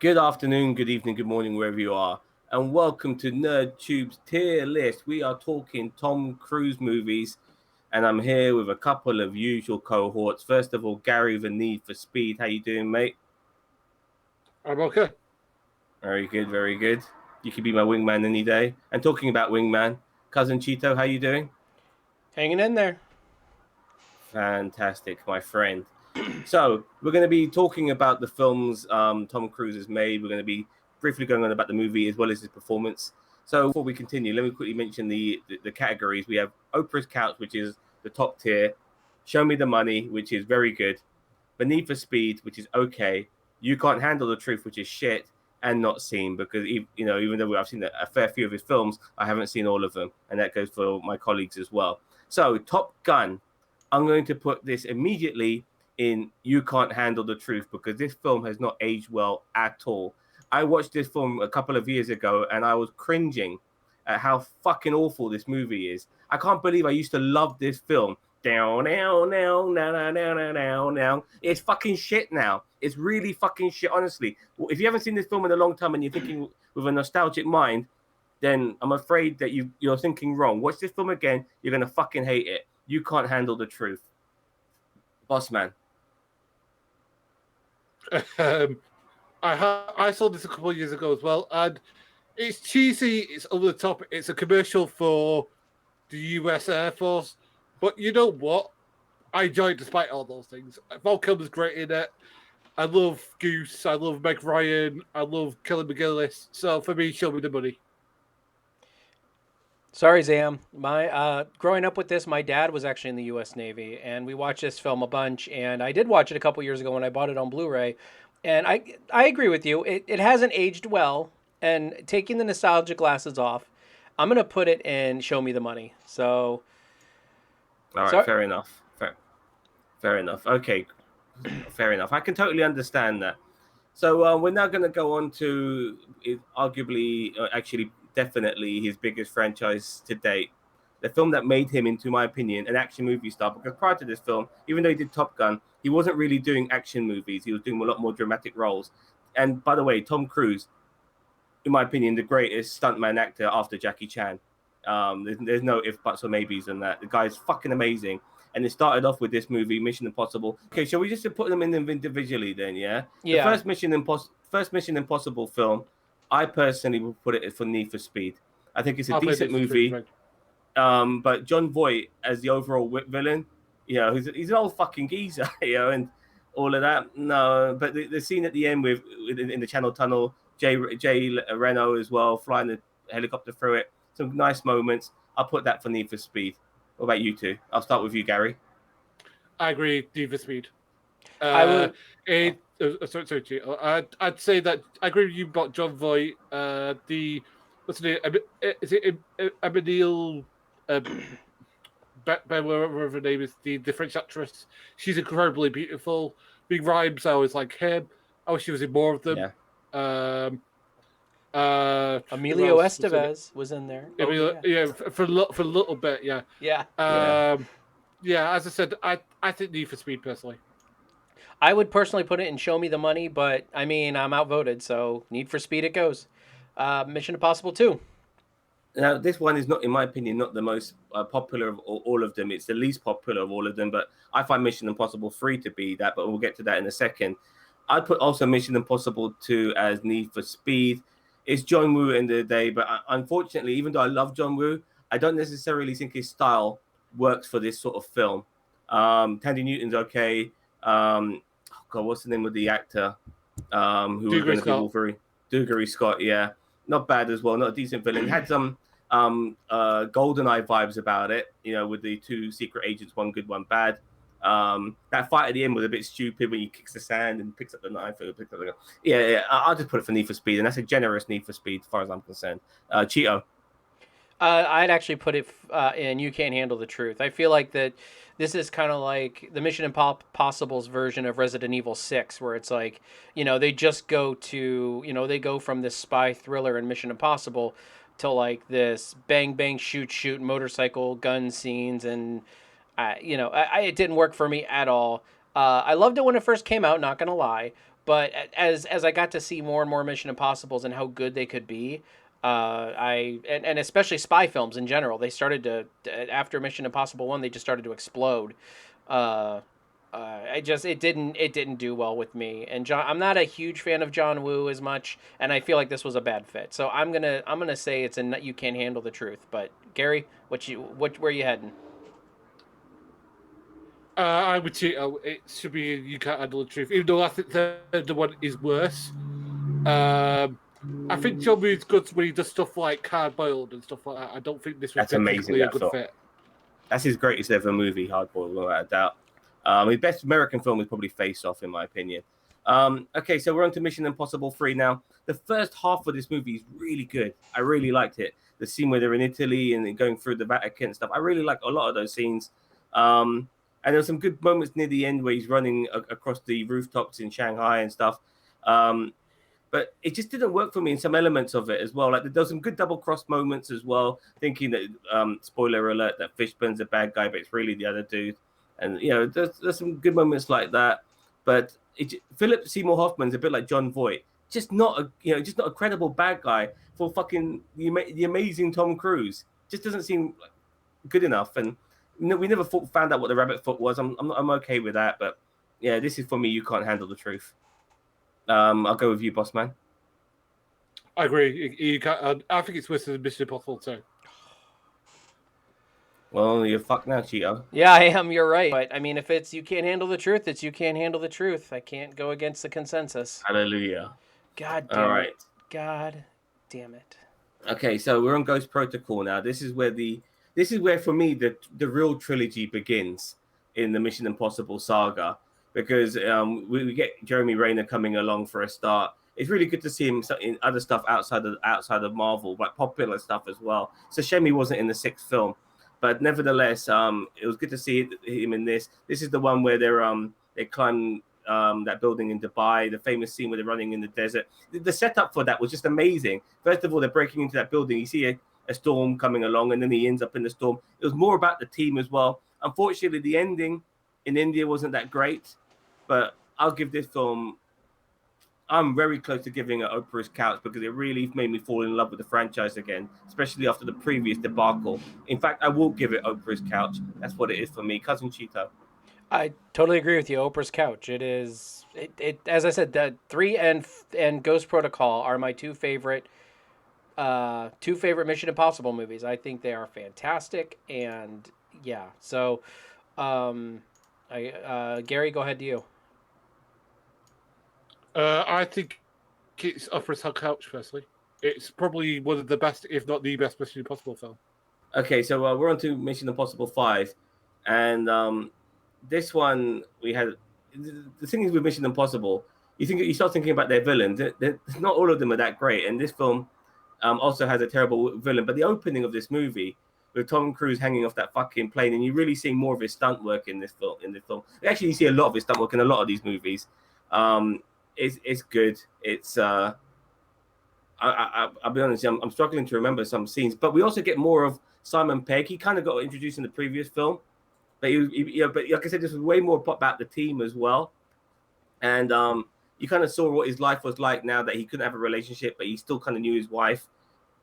Good afternoon, good evening, good morning, wherever you are, and welcome to NerdTube's tier list. We are talking Tom Cruise movies, and I'm here with a couple of usual cohorts. First of all, Gary, the Need for Speed. How you doing, mate? I'm okay. Very good, very good. You could be my wingman any day. And talking about wingman, cousin Cheeto, how you doing? Hanging in there. Fantastic, my friend. So we're going to be talking about the films Tom Cruise has made. We're going to be briefly going on about the movie as well as his performance. So before we continue, let me quickly mention the categories. We have Oprah's Couch, which is the top tier. Show Me the Money, which is very good. Beneath for Speed, which is okay. You Can't Handle the Truth, which is shit and not seen because even though I've seen a fair few of his films, I haven't seen all of them, and that goes for my colleagues as well. So Top Gun, I'm going to put this immediately in You Can't Handle the Truth because this film has not aged well at all. I watched this film a couple of years ago and I was cringing at how fucking awful this movie is. I can't believe I used to love this film. Down, now, now, now, now, now, now, now. It's fucking shit now. It's really fucking shit, honestly. If you haven't seen this film in a long time and you're thinking with a nostalgic mind, then I'm afraid that you're thinking wrong. Watch this film again. You're going to fucking hate it. You Can't Handle the Truth. Boss man. I saw this a couple of years ago as well, and it's cheesy. It's over the top. It's a commercial for the U.S. Air Force, but you know what? I enjoy it despite all those things. Val Kilmer's great in it. I love Goose. I love Meg Ryan. I love Kelly McGillis. So for me, show me the money. Sorry, Zam. My growing up with this, my dad was actually in the U.S. Navy, and we watched this film a bunch. And I did watch it a couple years ago when I bought it on Blu-ray. And I agree with you. It hasn't aged well. And taking the nostalgia glasses off, I'm gonna put it in Show Me the Money. So, All right, fair enough. Fair enough. Okay, fair enough. I can totally understand that. So we're now going to go on to arguably, actually, definitely his biggest franchise to date. The film that made him, into my opinion, an action movie star. Because prior to this film, even though he did Top Gun, he wasn't really doing action movies. He was doing a lot more dramatic roles. And by the way, Tom Cruise, in my opinion, the greatest stuntman actor after Jackie Chan. There's no if, buts, or maybes on that. The guy's fucking amazing. And it started off with this movie, Mission Impossible. Okay, shall we just put them in individually then? Yeah. The yeah. first Mission Impossible film, I personally would put it for Need for Speed. I think it's a decent movie. But John Voight as the overall villain, he's an old fucking geezer, and all of that. No, but the scene at the end with in the Channel Tunnel, Jay Reno as well, flying the helicopter through it. Some nice moments. I'll put that for Need for Speed. What about you two? I'll start with you, Gary. I agree, Need for Speed. I would. Sorry, I'd say that I agree with you about John Voight. What's the name? Is it Emmanuel? Whatever her name is, the French actress. She's incredibly beautiful. Big Rhymes, I was like him. I wish she was in more of them. Yeah. Emilio Estevez was in there. For a little bit, yeah. Yeah. Yeah, as I said, I think Need for Speed personally. I would personally put it in Show Me the Money, but I mean, I'm outvoted, so Need for Speed it goes. Mission Impossible 2. Now, this one is not, in my opinion, not the most popular of all of them. It's the least popular of all of them, but I find Mission Impossible 3 to be that, but we'll get to that in a second. I'd put also Mission Impossible 2 as Need for Speed. It's John Woo in the day, but unfortunately, even though I love John Woo, I don't necessarily think his style works for this sort of film. Tandy Newton's okay. God, what's the name of the actor who was going to be Wolverine? Dougray Scott, yeah. Not bad as well, not a decent villain. Had some GoldenEye vibes about it, with the two secret agents, one good, one bad. That fight at the end was a bit stupid when he kicks the sand and picks up the knife. I'll just put it for Need for Speed, and that's a generous Need for Speed as far as I'm concerned. Cheeto. I'd actually put it in You Can't Handle the Truth. I feel like that this is kind of like the Mission Impossible's version of Resident Evil 6, where it's like, they just go to, they go from this spy thriller in Mission Impossible to like this bang, bang, shoot, motorcycle gun scenes. And, it didn't work for me at all. I loved it when it first came out, not going to lie. But as I got to see more and more Mission Impossibles and how good they could be, and especially spy films in general, they started to after Mission Impossible 1, they just started to explode. Uh, it didn't do well with me. And I'm not a huge fan of John Woo as much, and I feel like this was a bad fit. So I'm gonna say it's a You Can't Handle the Truth. But Gary, where you heading? I would say it should be You Can't Handle the Truth, even though I think the one is worse. I think John Woo's good when he does stuff like Hard Boiled and stuff like that. I don't think this was particularly a good fit. That's his greatest ever movie, Hard Boiled, without a doubt. His best American film is probably Face Off, in my opinion. Okay, so we're on to Mission Impossible 3 now. The first half of this movie is really good. I really liked it. The scene where they're in Italy and going through the Vatican and stuff. I really like a lot of those scenes. And there's some good moments near the end where he's running across the rooftops in Shanghai and stuff. But it just didn't work for me in some elements of it as well. Like there's some good double cross moments as well, thinking that, spoiler alert, that Fishburne's a bad guy, but it's really the other dude. And, there's some good moments like that. But Philip Seymour Hoffman's a bit like John Voight. Just not a credible bad guy for fucking the amazing Tom Cruise. Just doesn't seem good enough. And we never found out what the rabbit foot was. I'm okay with that. But yeah, this is for me. You Can't Handle the Truth. I'll go with you, boss man. I agree. You can't, I think it's worse than Mission Impossible 2. Well, you're fucked now, Cheeto. Yeah, I am. You're right. But I mean, if it's You Can't Handle the Truth, it's You Can't Handle the Truth. I can't go against the consensus. Hallelujah. God damn it. God damn it. Okay, so we're on Ghost Protocol now. This is where for me the real trilogy begins in the Mission Impossible saga, because we get Jeremy Renner coming along for a start. It's really good to see him in other stuff outside of Marvel, like popular stuff as well. It's a shame he wasn't in the 6th film. But nevertheless, it was good to see him in this. This is the one where they climb that building in Dubai, the famous scene where they're running in the desert. The setup for that was just amazing. First of all, they're breaking into that building. You see a storm coming along, and then he ends up in the storm. It was more about the team as well. Unfortunately, the ending in India wasn't that great, but I'll give this film... I'm very close to giving it Oprah's Couch because it really made me fall in love with the franchise again, especially after the previous debacle. In fact, I will give it Oprah's Couch. That's what it is for me. Cousin Cheeto. I totally agree with you. Oprah's Couch. It is. It as I said, the 3 and Ghost Protocol are my two favorite Mission Impossible movies. I think they are fantastic, and yeah. So, Gary, go ahead to you. I think it's Oprah's Couch, firstly. It's probably one of the best, if not the best, Mission Impossible film. Okay, so we're on to Mission Impossible 5. And this one, we had... The thing is with Mission Impossible, you start thinking about their villains. Not all of them are that great. And this film also has a terrible villain. But the opening of this movie, with Tom Cruise hanging off that fucking plane, and you're really seeing more of his stunt work in this film. Actually, you see a lot of his stunt work in a lot of these movies. It's good. It's I'll be honest, I'm struggling to remember some scenes, but we also get more of Simon Pegg. He kind of got introduced in the previous film, but but like I said, this was way more about the team as well, and you kind of saw what his life was like now that he couldn't have a relationship, but he still kind of knew his wife,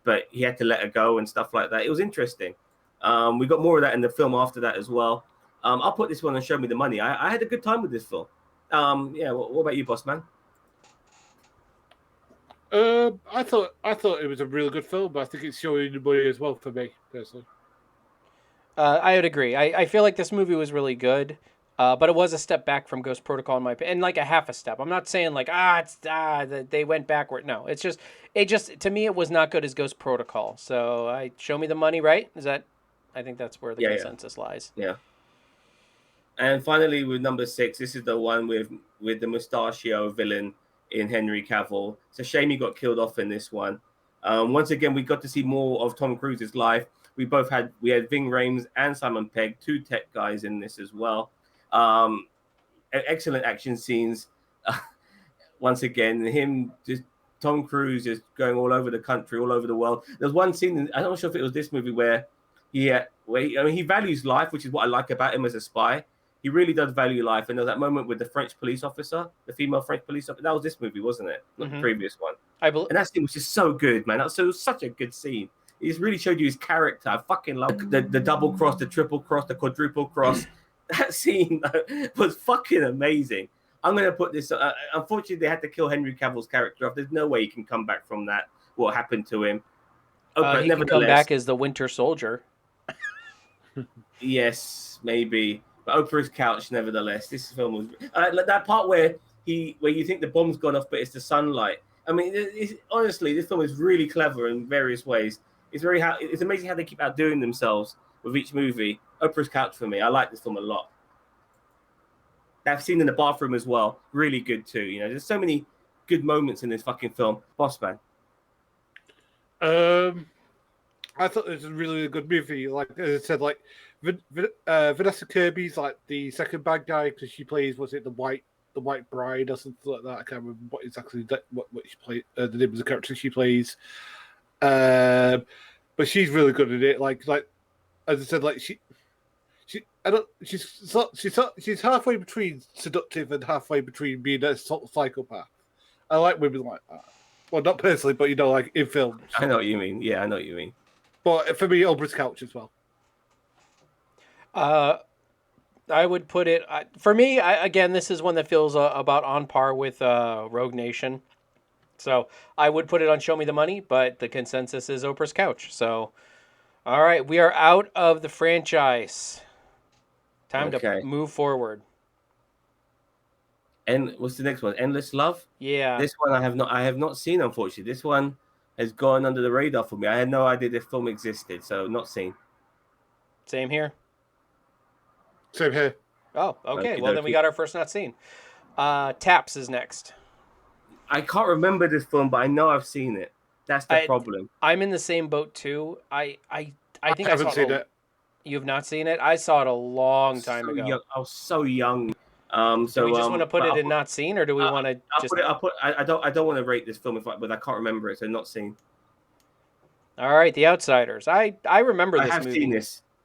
but he had to let her go and stuff like that. It was interesting. We got more of that in the film after that as well. I'll put this one on Show Me the Money. I had a good time with this film. Yeah. What about you, boss man? I thought it was a really good film, but I think it's showing the money as well for me personally. I would agree. I feel like this movie was really good, but it was a step back from Ghost Protocol in my opinion, and like a half a step. I'm not saying like they went backward. No, it just to me it was not good as Ghost Protocol. So Show Me the Money, right? I think that's where the consensus lies. Yeah. And finally, with number 6, this is the one with the mustachio villain in Henry Cavill. It's a shame he got killed off in this one. Once again, we got to see more of Tom Cruise's life. We had Ving Rhames and Simon Pegg, 2 tech guys in this as well. Excellent action scenes. Once again, Tom Cruise is going all over the country, all over the world. There's one scene, I'm not sure if it was this movie, where he values life, which is what I like about him as a spy. he really does value life. And there was that moment with the French police officer, the female French police officer. That was this movie, wasn't it? Not the previous one. I believe. And that scene was just so good, man. That was such a good scene. He just really showed you his character. I fucking love the double cross, the triple cross, the quadruple cross. That scene was fucking amazing. I'm going to put this. Unfortunately, they had to kill Henry Cavill's character off. There's no way he can come back from that. What happened to him? But he can come back as the Winter Soldier. Yes, maybe. But Oprah's couch, nevertheless. This film was like that part where you think the bomb's gone off, but it's the sunlight. I mean, honestly, this film is really clever in various ways. It's amazing how they keep outdoing themselves with each movie. Oprah's couch for me. I like this film a lot. That scene in the bathroom as well, really good too. You know, there's so many good moments in this fucking film. Boss man. I thought it was a really good movie. Like as I said, like Vanessa Kirby's like the second bad guy because she plays, was it the White Bride or something like that? I can't remember what exactly what she played. The name of the character she plays. But she's really good at it. Like as I said, like she's halfway between seductive and halfway between being a sort of psychopath. I like women like that. Well, not personally, but like in film. I know what you mean. Yeah, I know what you mean. But for me, Oprah's couch as well. I would put it for me. Again, this is one that feels about on par with Rogue Nation. So I would put it on Show Me the Money, but the consensus is Oprah's Couch. So, all right, we are out of the franchise. Time to move forward. And what's the next one? Endless Love? Yeah. This one I have not seen, unfortunately. This one has gone under the radar for me. I had no idea this film existed, so not seen. Same here. Same here. Oh, okay. Well, then we got our first not seen. Taps is next. I can't remember this film, but I know I've seen it. That's the problem. I'm in the same boat too. I think I haven't seen it. You have not seen it? I saw it a long time ago. Young. I was so young. Do we just want to put it in not seen, or do we want to just? I don't want to rate this film, but I can't remember it, so not seen. All right, The Outsiders. I remember this movie.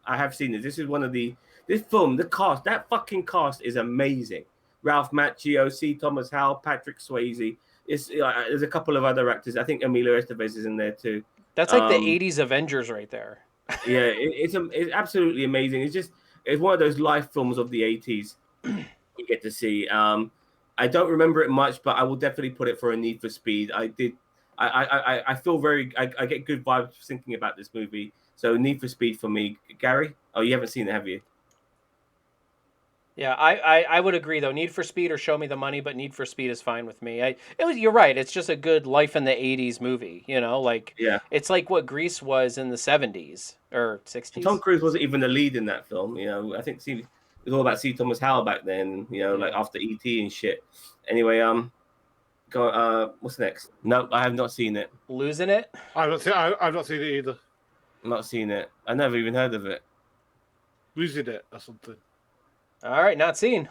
I have seen this. This is one of this film. The cast, that fucking cast is amazing. Ralph Macchio, C. Thomas Howell, Patrick Swayze. There's a couple of other actors. I think Emilio Estevez is in there too. That's like the '80s Avengers right there. Yeah, it's absolutely amazing. It's one of those life films of the '80s you get to see. I don't remember it much, but I will definitely put it for a Need for Speed. I feel I get good vibes thinking about this movie. So Need for Speed for me. Gary? Oh, you haven't seen it, have you? Yeah, I would agree though. Need for Speed or Show Me the Money, but Need for Speed is fine with me. You're right. It's just a good life in the '80s movie. It's like what Grease was in the '70s or '60s. Tom Cruise wasn't even the lead in that film. I think it was all about C. Thomas Howell back then. Like after E.T. and shit. Anyway, what's next? No, I have not seen it. Losing It? I've not seen it either. Not seen it. I never even heard of it. Losing It or something. All right, not seen.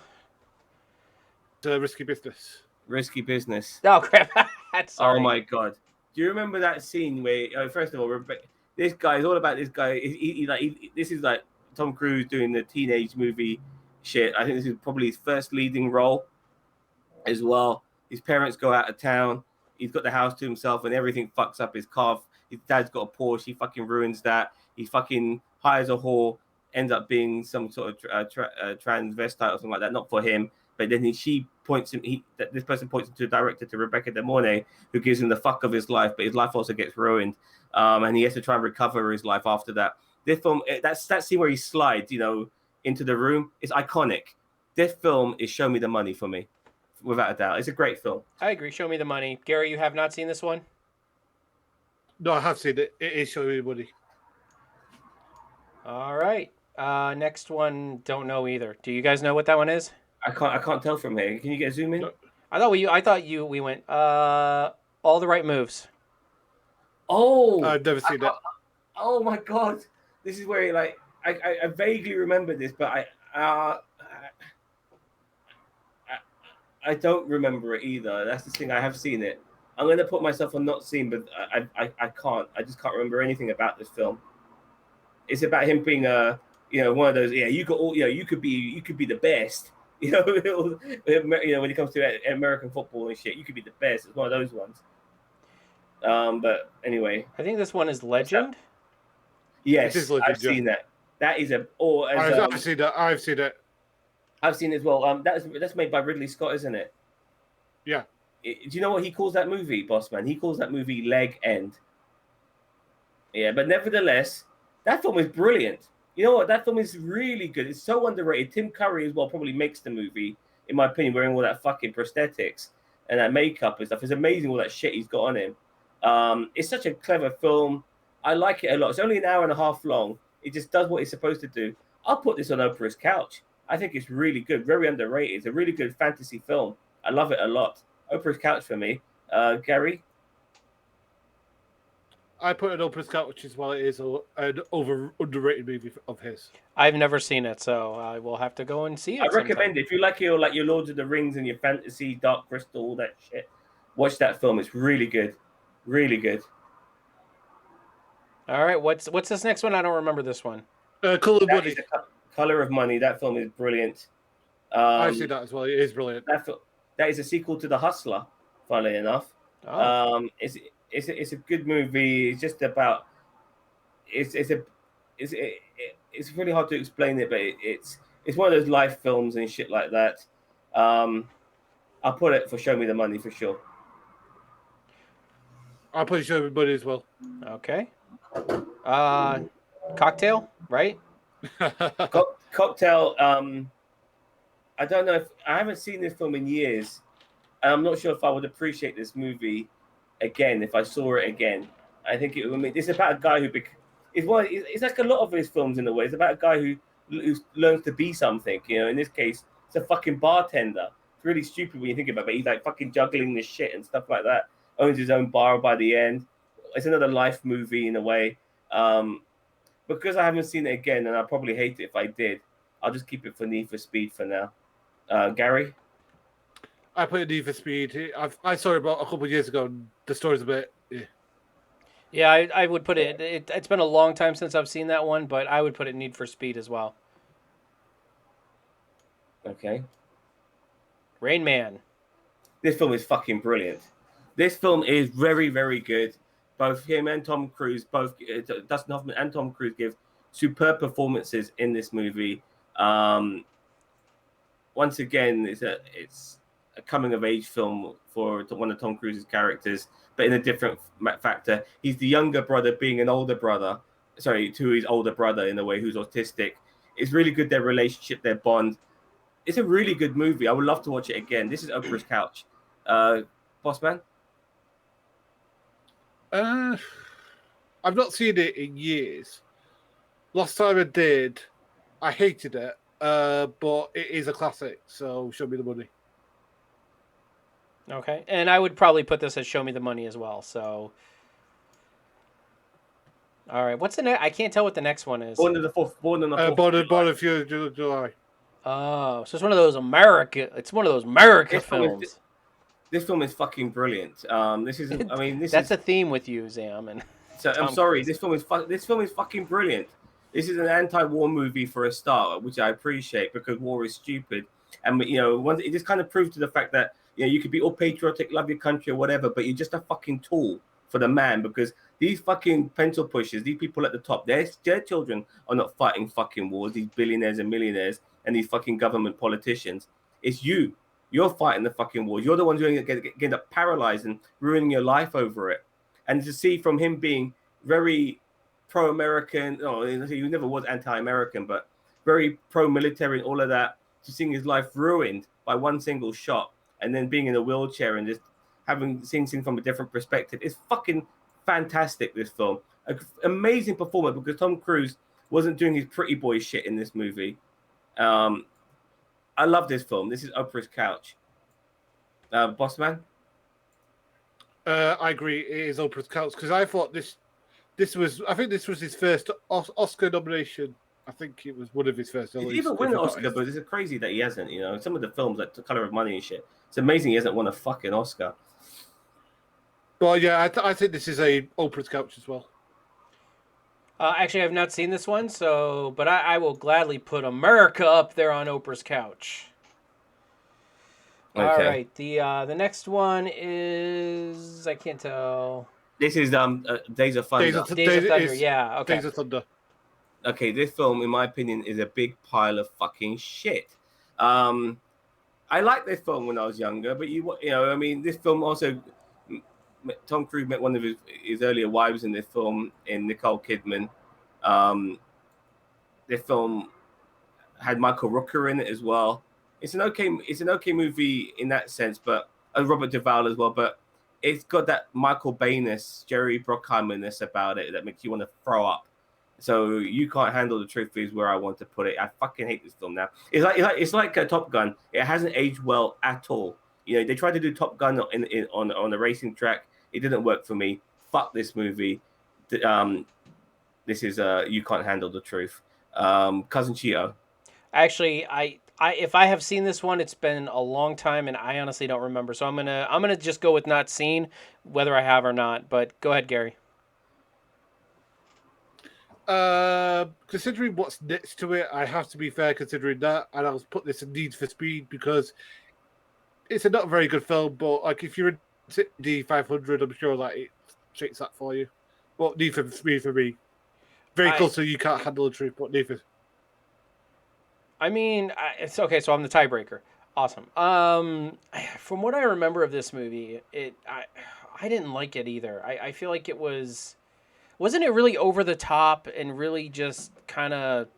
Risky Business. Risky Business. Oh crap! Sorry. Oh my god! Do you remember that scene where? First of all, this guy is all about this guy. This is like Tom Cruise doing the teenage movie shit. I think this is probably his first leading role as well. His parents go out of town. He's got the house to himself, and everything fucks up. His car. His dad's got a Porsche. He fucking ruins that. He fucking hires a whore. Ends up being some sort of transvestite or something like that. Not for him, but then this person points him to a director, to Rebecca De Mornay, who gives him the fuck of his life, but his life also gets ruined, and he has to try and recover his life after that. This film, that scene where he slides, into the room, is iconic. This film is Show Me the Money for me, without a doubt. It's a great film. I agree. Show Me the Money. Gary, you have not seen this one? No, I have seen it. It is Show Me the Money. All right. Next one, don't know either. Do you guys know what that one is? I can't tell from here. Can you get a zoom in? No. We went All the Right Moves. Oh, I've never seen that. Oh my god, this is where I vaguely remember this, but I don't remember it either. That's the thing. I have seen it. I'm gonna put myself on not seen, but I can't. I just can't remember anything about this film. It's about him being you know, one of those. Yeah, you got all. You know, you could be the best. You know, when it comes to American football and shit, you could be the best. It's one of those ones. But anyway, I think this one is Legend. yes, It is Legend, I've seen that. That is a or as I've seen that. I've seen it. I've seen it as well. That's made by Ridley Scott, isn't it? Yeah. Do you know what he calls that movie, Boss Man? He calls that movie Leg End. Yeah, but nevertheless, that film is brilliant. You know what? That film is really good. It's so underrated. Tim Curry as well probably makes the movie, in my opinion, wearing all that fucking prosthetics and that makeup and stuff. It's amazing all that shit he's got on him. It's such a clever film. I like it a lot. It's only an hour and a half long. It just does what it's supposed to do. I'll put this on Oprah's couch. I think it's really good, very underrated. It's a really good fantasy film. I love it a lot. Oprah's couch for me. Gary? I put an Oprah's couch as well. It is an underrated movie of his. I've never seen it, so I will have to go and see it. I recommend it. If you like your Lords of the Rings and your fantasy, Dark Crystal, all that shit, watch that film. It's really good. Really good. All right, what's this next one? I don't remember this one. Color of Money. Color of Money. That film is brilliant. I've seen that as well. It is brilliant. That is a sequel to The Hustler, funnily enough. Oh. It's a good movie. It's just about it's really hard to explain it, but it's one of those life films and shit like that. I'll put it for Show Me the Money for sure. I'll put Show Me the Money as well. Okay. Cocktail, right? Cocktail. I don't know if I haven't seen this film in years. I'm not sure if I would appreciate this movie again if I saw it again. I think it would mean it's about a guy who it's like a lot of his films in a way. It's about a guy who learns to be something. You know, in this case, it's a fucking bartender. It's really stupid when you think about it, but he's like fucking juggling this shit and stuff like that. Owns his own bar by the end. It's another life movie in a way. Because I haven't seen it again, and I'd probably hate it if I did, I'll just keep it for Need for Speed for now. Gary? I put Need for Speed. I saw it about a couple of years ago. And the story's a bit. Yeah, I would put it. It's been a long time since I've seen that one, but I would put it Need for Speed as well. Okay. Rain Man. This film is fucking brilliant. This film is very, very good. Both him and Tom Cruise, both Dustin Hoffman and Tom Cruise give superb performances in this movie. Once again, it's a coming of age film for one of Tom Cruise's characters, but in a different factor. He's the younger brother being an older brother, to his older brother in a way who's autistic. It's really good, their relationship, their bond. It's a really good movie. I would love to watch it again. This is Oprah's couch. Boss Man? I've not seen it in years. Last time I did, I hated it, but it is a classic, so Show Me the Money. Okay, and I would probably put this as Show Me the Money as well, so... All right, what's the next? I can't tell what the next one is. Born on the 4th. Born on 4th of July. Oh, so it's one of those America films. This film is fucking brilliant. That's a theme with you, Zam. And so I'm sorry. This film is fucking brilliant. This is an anti-war movie for a start, which I appreciate because war is stupid, and it just kind of proves to the fact that you could be all patriotic, love your country or whatever, but you're just a fucking tool for the man because these fucking pencil pushers, these people at the top, their children are not fighting fucking wars. These billionaires and millionaires and these fucking government politicians. It's you. You're fighting the fucking wars. You're the ones who end up paralyzed and ruining your life over it. And to see from him being very pro-American, he never was anti-American, but very pro-military and all of that, to seeing his life ruined by one single shot and then being in a wheelchair and just seeing things from a different perspective. It's fucking fantastic, this film. An amazing performance because Tom Cruise wasn't doing his pretty boy shit in this movie. I love this film. This is Oprah's couch. Boss Man? I agree. It is Oprah's couch because I thought this was his first Oscar nomination. I think it was one of his first. He even won an Oscar, but it's crazy that he hasn't. Some of the films like The Color of Money and shit. It's amazing he hasn't won a fucking Oscar. Well, yeah, I think this is a Oprah's couch as well. Actually, I've not seen this one, so but I will gladly put America up there on Oprah's couch. All Okay. right, the next one is I can't tell. This is Days of Thunder. Days of Days of Thunder. is Yeah. Okay. Days of Thunder. Okay, this film, in my opinion, is a big pile of fucking shit. I liked this film when I was younger, but you know, I mean, this film also, Tom Cruise met one of his earlier wives in this film, in Nicole Kidman. This film had Michael Rooker in it as well. It's an okay movie in that sense, but Robert Duvall as well. But it's got that Michael Bay-ness, Jerry Bruckheimer-ness about it that makes you want to throw up. So You Can't Handle the Truth is where I want to put it. I fucking hate this film now. It's like Top Gun. It hasn't aged well at all. You know, they tried to do Top Gun on a racing track. It didn't work for me. Fuck this movie. This is You Can't Handle the Truth. Cousin Chio. Actually, I if I have seen this one, it's been a long time, and I honestly don't remember. So I'm gonna just go with not seen, whether I have or not. But go ahead, Gary. Considering what's next to it, I have to be fair considering that, and I'll put this in Need for Speed because it's a not very good film, but like if you're in D500, I'm sure that it shakes that for you. But Need for Speed for me, very close to You Can't Handle the Truth, but Need for. I mean, it's okay. So I'm the tiebreaker. Awesome. From what I remember of this movie, I didn't like it either. I feel like it wasn't it really over the top and really just kind of.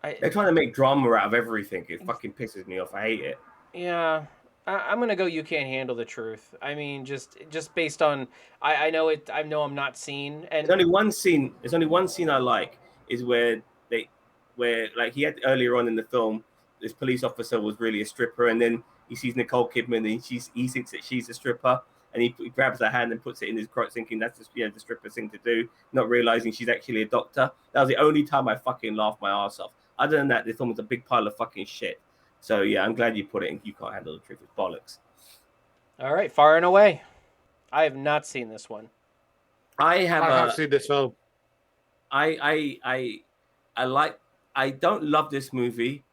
They're trying to make drama out of everything. It fucking pisses me off. I hate it. Yeah. I'm gonna go. You Can't Handle the Truth. I mean, just based on I know it. I know I'm not seen. And There's only one scene. There's only one scene I like is where like he had earlier on in the film, this police officer was really a stripper, and then he sees Nicole Kidman, and he thinks that she's a stripper, and he grabs her hand and puts it in his crotch, thinking that's the stripper thing to do, not realizing she's actually a doctor. That was the only time I fucking laughed my ass off. Other than that, this film was a big pile of fucking shit. So yeah, I'm glad you put it in. You Can't Handle the Truth. It's bollocks. All right, Far and Away. I have not seen this one. I have seen this film. I don't love this movie,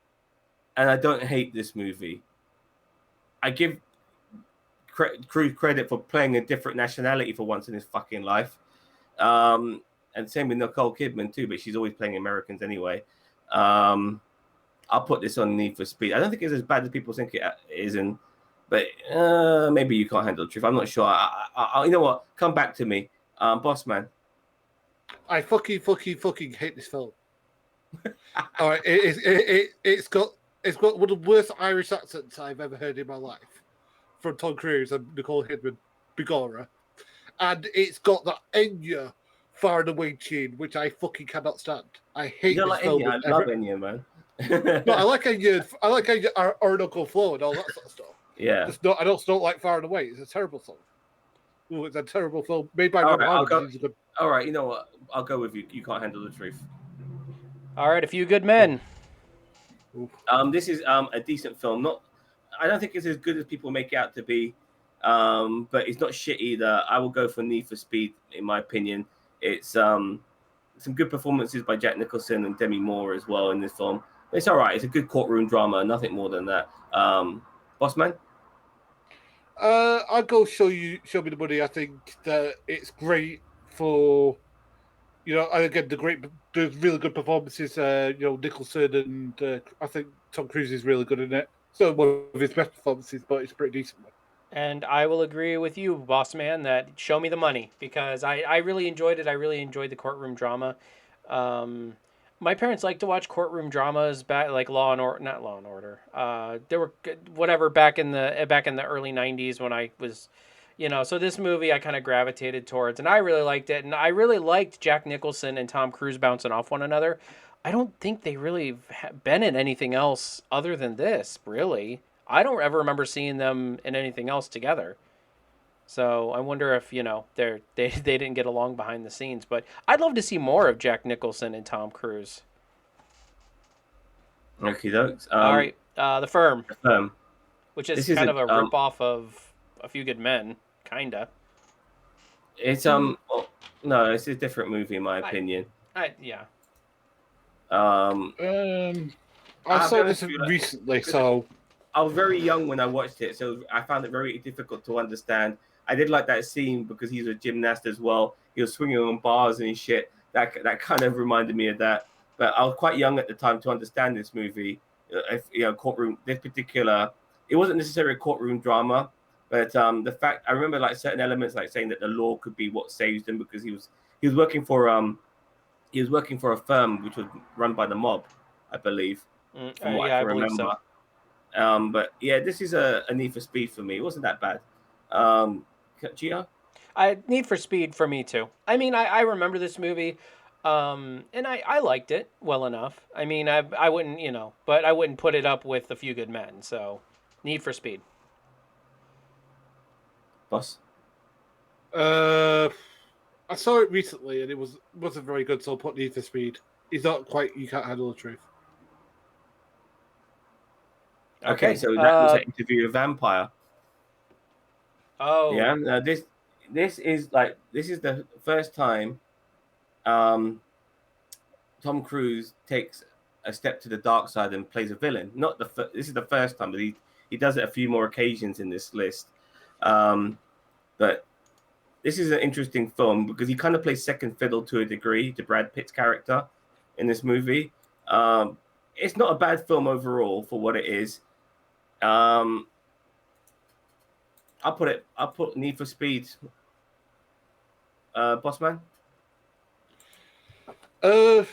and I don't hate this movie. I give Cruise credit for playing a different nationality for once in his fucking life. And same with Nicole Kidman too, but she's always playing Americans anyway. I'll put this on Need for Speed. I don't think it's as bad as people think it is, but maybe You Can't Handle the Truth. I'm not sure. I you know what? Come back to me, Boss Man. I fucking hate this film. All right, it's got one of the worst Irish accents I've ever heard in my life from Tom Cruise and Nicole Kidman, Bigora, and it's got that Enya Far and Away tune, which I fucking cannot stand. I hate this like film. Enya? I love Enya, man. No, I like Enya. I like Enya, Orinoco Flow and all that sort of stuff. Yeah. I don't like Far and Away. It's a terrible song. Ooh, it's a terrible film made by All Rob right, Harvey. All right, you know what? I'll go with you. You Can't Handle the Truth. All right, A Few Good Men. This is a decent film. I don't think it's as good as people make it out to be, but it's not shit either. I will go for Need for Speed, in my opinion. It's some good performances by Jack Nicholson and Demi Moore as well in this film. It's all right. It's a good courtroom drama, nothing more than that. Boss Man? I'll go Show Me the Money. I think that it's great for, and again, the really good performances. Nicholson and I think Tom Cruise is really good in it. It's not one of his best performances, but it's a pretty decent one. And I will agree with you, Boss Man, that Show Me the Money, because I really enjoyed it. I really enjoyed the courtroom drama. My parents like to watch courtroom dramas back, like not Law and Order. There were whatever back in the early '90s when I was, So this movie I kind of gravitated towards, and I really liked it, and I really liked Jack Nicholson and Tom Cruise bouncing off one another. I don't think they really been in anything else other than this, really. I don't ever remember seeing them in anything else together. So I wonder if, they didn't get along behind the scenes. But I'd love to see more of Jack Nicholson and Tom Cruise. Okay, dokes. All right, The Firm. The Firm. Which is kind of a ripoff of A Few Good Men, kinda. It's no, it's a different movie in my opinion. Yeah. I I'll be saw honest this with you, like, recently, so I was very young when I watched it, so I found it very difficult to understand. I did like that scene because he's a gymnast as well. He was swinging on bars and shit. That kind of reminded me of that. But I was quite young at the time to understand this movie. If you know, courtroom, this particular, it wasn't necessarily a courtroom drama, but the fact I remember like certain elements, like saying that the law could be what saves them because he was working for a firm which was run by the mob, I believe, from what I Yeah, I can believe remember. so. But yeah, this is a Need for Speed for me. It wasn't that bad. Gio? Need for Speed for me too. I mean, I remember this movie, and I liked it well enough. I mean, I wouldn't, but I wouldn't put it up with A Few Good Men. So, Need for Speed. Boss? I saw it recently and it wasn't very good. So I'll put Need for Speed. It's not quite. You can't handle the truth. Okay, so that was an interview with Vampire. Oh. Yeah, this is the first time Tom Cruise takes a step to the dark side and plays a villain. Not this is the first time, but he does it a few more occasions in this list. But this is an interesting film because he kind of plays second fiddle to a degree to Brad Pitt's character in this movie. It's not a bad film overall for what it is. I'll put Need for Speed. Bossman? If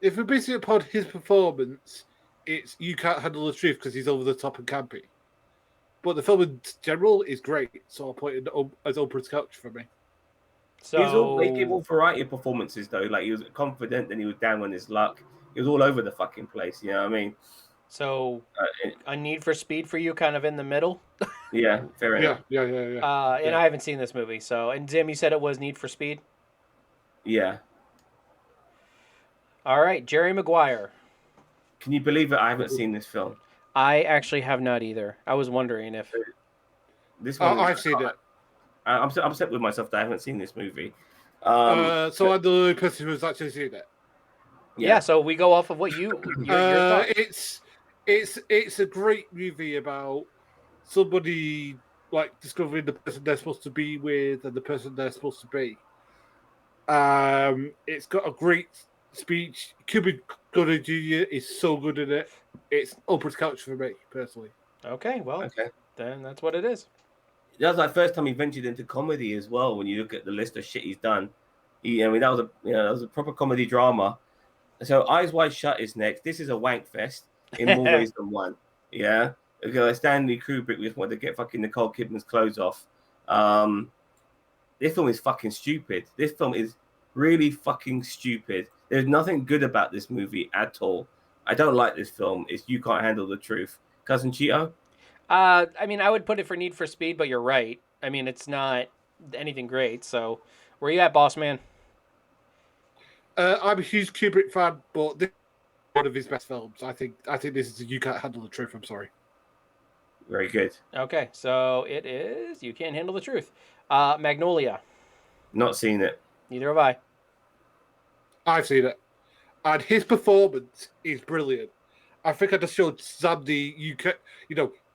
we're basing it upon his performance, it's You Can't Handle the Truth because he's over the top and campy. But the film in general is great, so I'll put it as Oprah's Couch for me. So He gave all variety of performances though. Like he was confident, then he was down on his luck. He was all over the fucking place. You know what I mean? So a Need for Speed for you, kind of in the middle. Yeah, fair enough. Yeah. And I haven't seen this movie, so and Tim, you said it was Need for Speed. Yeah. All right, Jerry Maguire. Can you believe it? I haven't seen this film. I actually have not either. I was wondering if This one. I've seen it. I'm upset with myself that I haven't seen this movie. So I'm the only person who's actually seen it. Yeah. So we go off of what your thoughts. It's a great movie about somebody like discovering the person they're supposed to be with and the person they're supposed to be. It's got a great speech. Cuba Gooding Jr. is so good in it. It's Oprah's Couch for me personally. Okay, well, then that's what it is. That was like first time he ventured into comedy as well. When you look at the list of shit he's done, that was a proper comedy drama. So Eyes Wide Shut is next. This is a wank fest in more ways than one. Yeah, because Stanley Kubrick just wanted to get fucking Nicole Kidman's clothes off. This film is fucking stupid. This film is really fucking stupid. There's nothing good about this movie at all. I don't like this film. It's You Can't Handle the Truth. Cousin Cheeto? I mean, I would put it for Need for Speed, but you're right. I mean, it's not anything great. So, where you at, boss man? I'm a huge Kubrick fan, but this is one of his best films. I think this is You Can't Handle the Truth. I'm sorry. Very good. Okay, so it is You Can't Handle the Truth. Magnolia. Not seen it. Neither have I. I've seen it, and his performance is brilliant. I think I just showed Sam the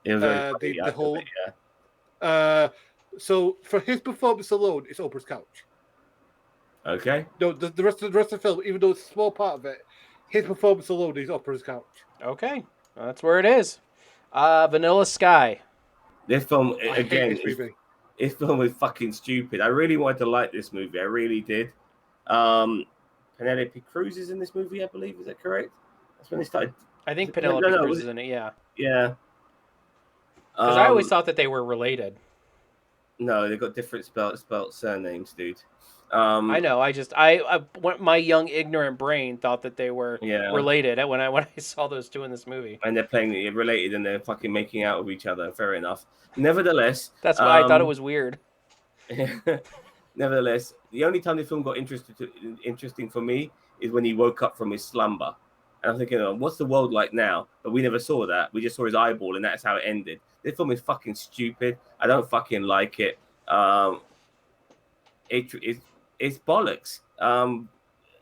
the whole. So for his performance alone, it's Oprah's Couch. Okay. No, the rest of the film, even though it's a small part of it, his performance alone is Oprah's Couch. Okay, that's where it is. Vanilla Sky. This film again. This film is fucking stupid. I really wanted to like this movie. I really did. Penelope Cruz is in this movie, I believe. Is that correct? That's when they started. I think Penelope Cruz is in it. Yeah. Yeah. Because I always thought that they were related. No, they got different spelt surnames, dude. I know. My young ignorant brain thought that they were related when I saw those two in this movie. And they're playing related and they're fucking making out with each other. Fair enough. Nevertheless, that's why I thought it was weird. Nevertheless, the only time the film got interesting for me is when he woke up from his slumber. And I'm thinking, what's the world like now? But we never saw that. We just saw his eyeball, and that's how it ended. This film is fucking stupid. I don't fucking like it. It's bollocks.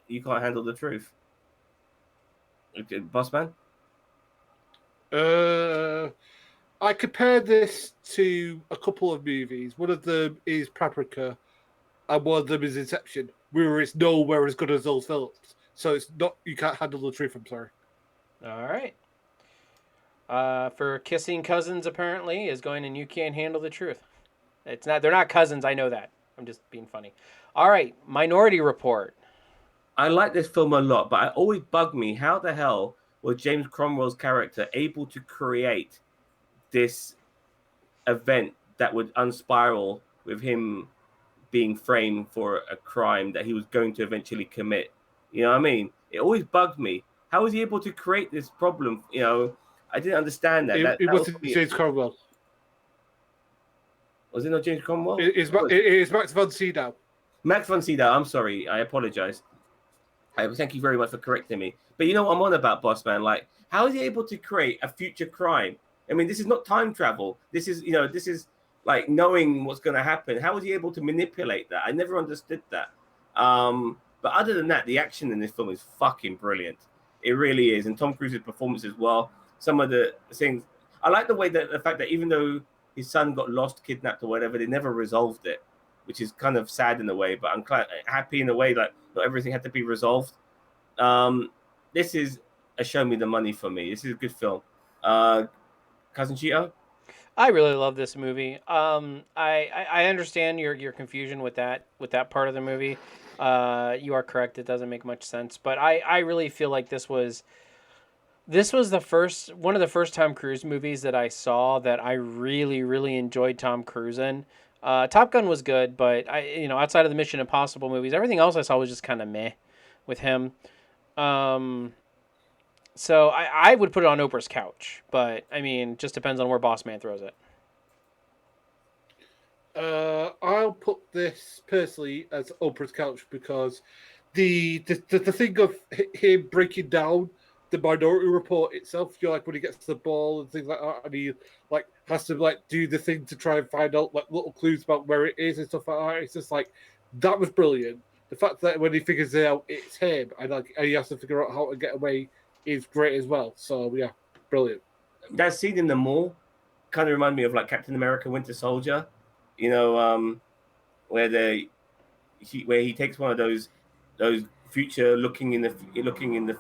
You can't handle the truth. Okay, Boss Man. I compare this to a couple of movies. One of them is Paprika, and one of them is Inception, where it's nowhere as good as those films. So it's not, you can't handle the truth. I'm sorry. All right. For Kissing Cousins, apparently, is going and You Can't Handle the Truth. It's not. They're not cousins. I know that. I'm just being funny. All right. Minority Report. I like this film a lot, but it always bugged me. How the hell was James Cromwell's character able to create this event that would unspiral with him being framed for a crime that he was going to eventually commit? You know what I mean? It always bugged me. How was he able to create this problem? You know, I didn't understand that. It wasn't James Cromwell. Was it not James Cromwell? It's Max von Sydow. Max von Sydow. I'm sorry. I apologize. Thank you very much for correcting me. But you know what I'm on about, Boss Man? Like, how is he able to create a future crime? I mean, this is not time travel. This is, this is like knowing what's going to happen. How is he able to manipulate that? I never understood that. But other than that, the action in this film is fucking brilliant. It really is. And Tom Cruise's performance as well. Some of the things, I like the fact that even though his son got lost, kidnapped or whatever, they never resolved it, which is kind of sad in a way, but I'm happy in a way that not everything had to be resolved. This is a show me the money for me. This is a good film. Cousin Cheeto? I really love this movie. I understand your confusion with that part of the movie. You are correct. It doesn't make much sense, but I really feel like this was one of the first Tom Cruise movies that I saw that I really, really enjoyed Tom Cruise in. Top Gun was good, but outside of the Mission Impossible movies, everything else I saw was just kind of meh with him. So I would put it on Oprah's couch, but I mean, just depends on where Boss Man throws it. I'll put this personally as Oprah's couch because the thing of him breaking down the Minority Report itself, like when he gets the ball and things like that, and he like has to do the thing to try and find out like little clues about where it is and stuff like that. It's just like that was brilliant. The fact that when he figures it out, it's him, and he has to figure out how to get away is great as well. So yeah, brilliant. That scene in the mall kind of reminded me of like Captain America: Winter Soldier. Where he takes one of those future looking in the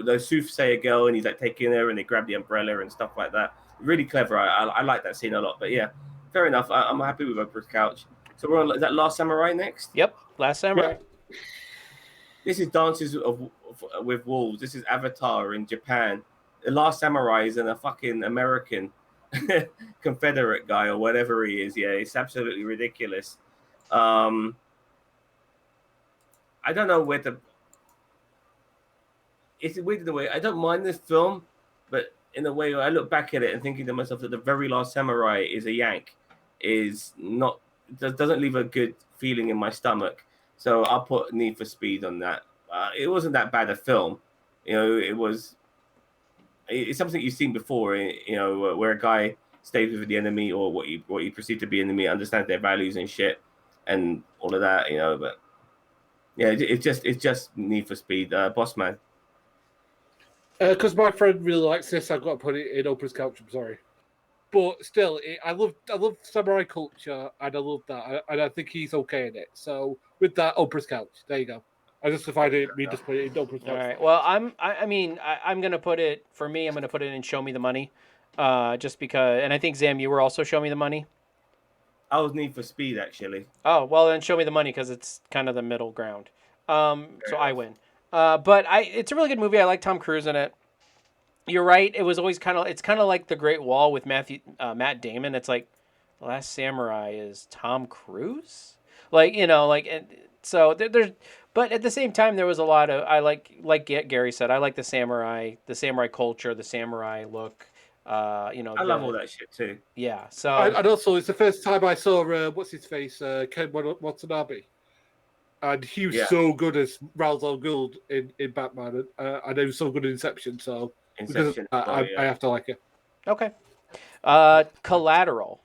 those soothsayer girl, and he's like taking her, and they grab the umbrella and stuff like that. Really clever. I like that scene a lot. But yeah, fair enough. I'm happy with Oprah's couch. So we're on, is that Last Samurai next? Yep, Last Samurai. Yeah. This is Dances with Wolves. This is Avatar in Japan. The Last Samurai is a fucking American Confederate guy or whatever he is. Yeah, it's absolutely ridiculous. I don't know where to. It's weird in a way. I don't mind this film, but in a way, I look back at it and thinking to myself that The Very Last Samurai is a yank, doesn't leave a good feeling in my stomach. So I'll put Need for Speed on that. It wasn't that bad a film, it's something you've seen before, where a guy stays with the enemy or what you perceive to be enemy, understands their values and shit, and all of that, But yeah, it's just Need for Speed, Boss Man. Because my friend really likes this, I've got to put it in Oprah's couch. I'm sorry, but still, I love samurai culture, and I love that, and I think he's okay in it. So with that, Oprah's couch. There you go. I justified it. Me just put it in Oprah's couch. All right. Well, I'm gonna put it for me. I'm gonna put it in Show Me the Money, just because. And I think Zam, you were also Show Me the Money. I was Need for Speed actually. Oh well, then Show Me the Money because it's kind of the middle ground. So I win. But it's a really good movie. I like Tom Cruise in it. You're right. It was always it's kind of like The Great Wall with Matt Damon. It's like The Last Samurai is Tom Cruise. So there's, but at the same time, there was a lot of, I like Gary said, I like the samurai culture, the samurai look. I love all that shit too. Yeah. So and also, it's the first time I saw what's his face, Ken Watanabe. And he was so good as Ra's al Ghul in Batman, and he was so good in Inception. So I have to like it. Okay. Collateral.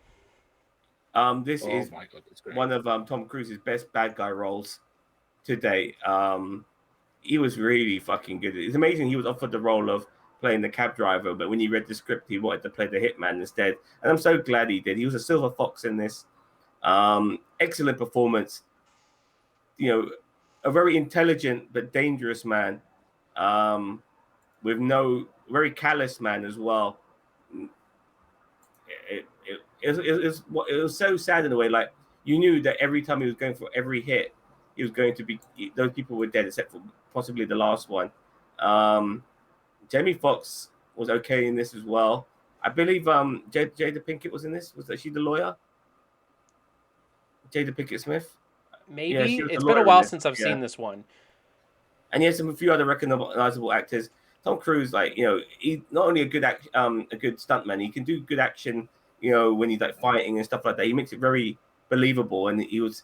This is my God, it's great. one of Tom Cruise's best bad guy roles to date. he was really fucking good. It's amazing he was offered the role of playing the cab driver, but when he read the script, he wanted to play the hitman instead. And I'm so glad he did. He was a silver fox in this. Excellent performance. You know, a very intelligent but dangerous man, with no very callous man as well. It was so sad in a way. Like you knew that every time he was going for every hit, he was going to be those people were dead, except for possibly the last one. Jamie Foxx was okay in this as well. I believe Jada Pinkett was in this. Was that she the lawyer? Jada Pinkett Smith. Maybe Yeah, it's been a while since I've seen this one. And he has a few other recognizable actors. Tom Cruise, like he's not only a good stuntman, he can do good action. When he's like fighting and stuff like that, he makes it very believable. And he was.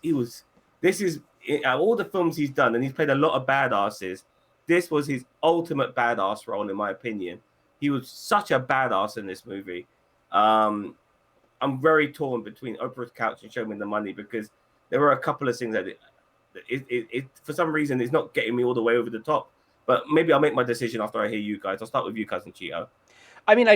This is out of all the films he's done, and he's played a lot of badasses. This was his ultimate badass role, in my opinion. He was such a badass in this movie. I'm very torn between Oprah's Couch and Show Me the Money because there were a couple of things that it for some reason it's not getting me all the way over the top. But maybe I'll make my decision after I hear you guys. I'll start with you, Cousin Cheeto. I mean, I